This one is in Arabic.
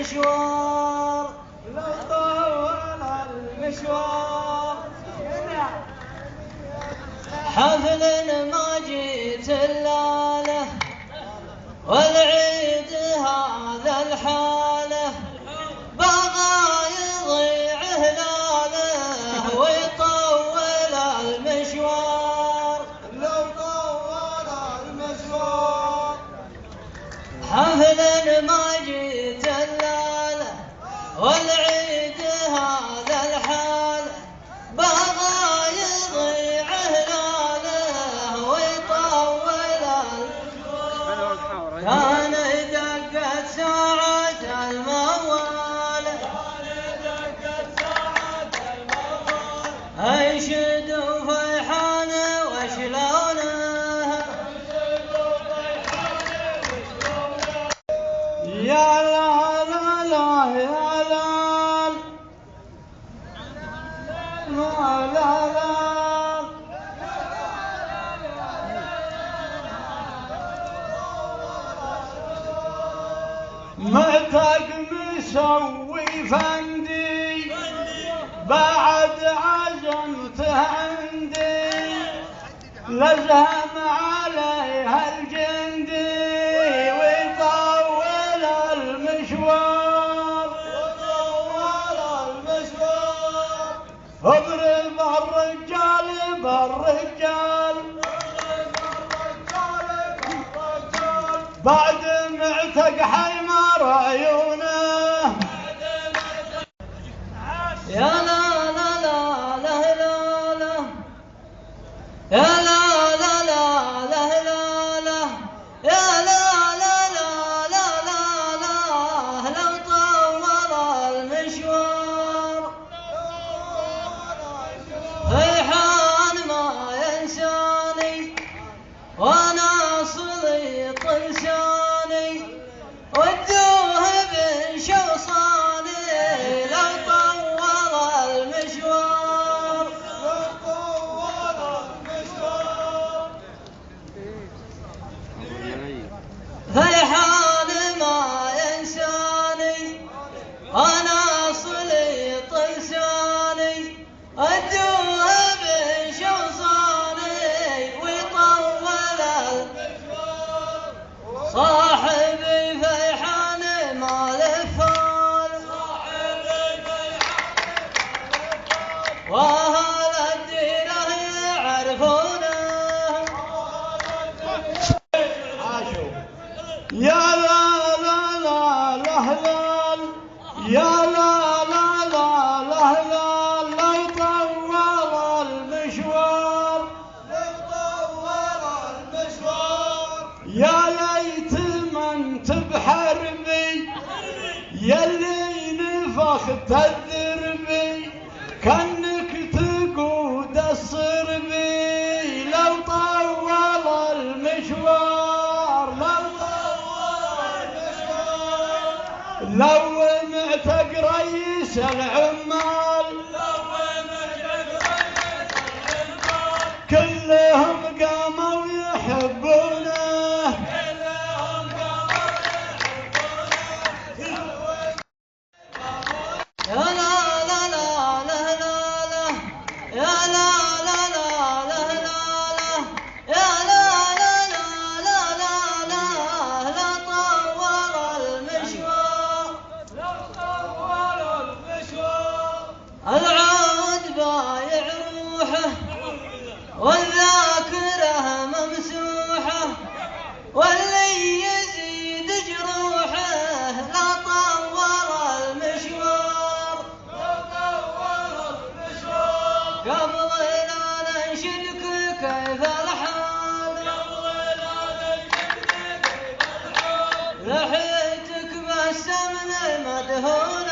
المشوار لو طول المشوار حفل ما جيت إلا له والعيد هذا الحاله بغى يضيع هلاله ويطول المشوار لو طول المشوار حفل ما جيت إلا له والعيد هذا الحاله بغى يضيع هلاله ويطول المشوار كان دقت ساعة الموال انشد وفيحان وشلونه يا لا لا لا يا لا لا لا لا معتق مسوي فندي بعد عزمته عندي لزهم عليها الجندي ويطول المشوار اضرب الرجال بالرجال بعد معتق حمار عيونه يا لا لا لا لا لا لا يا لا لا لا لا لا لا يا لا لا لا لا لا لا لو طول المشوار ريحان ما ينساني وانا صلي طلساني ودوه بشوصاني لو طول المشوار ريحان ما ينساني انا صلي طلساني ودوه بشوصاني ويطول المشوار صاحبي فيحان ما لفال واهل الديره يعرفونه يا لا لا لا لا لا يا لا لا لا لا لا لا يطول المشوار يا ليت من تبحربي يلي نفخت الذربي كأنك تقود الصربي لو طول المشوار لو معتق رئيس العمال كلهم قاموا يحبونه يا لا لا لا لا لا لا يا لا لا لا لا لا لا يا لا لا لا لا لا لا طول المشوار العود بايع روحه والذاكرة ممسوحة واللي يزيد جروحه لا طول المشوار قبل لا ننشدك كيف الحال لحيتك بالسمن المدهون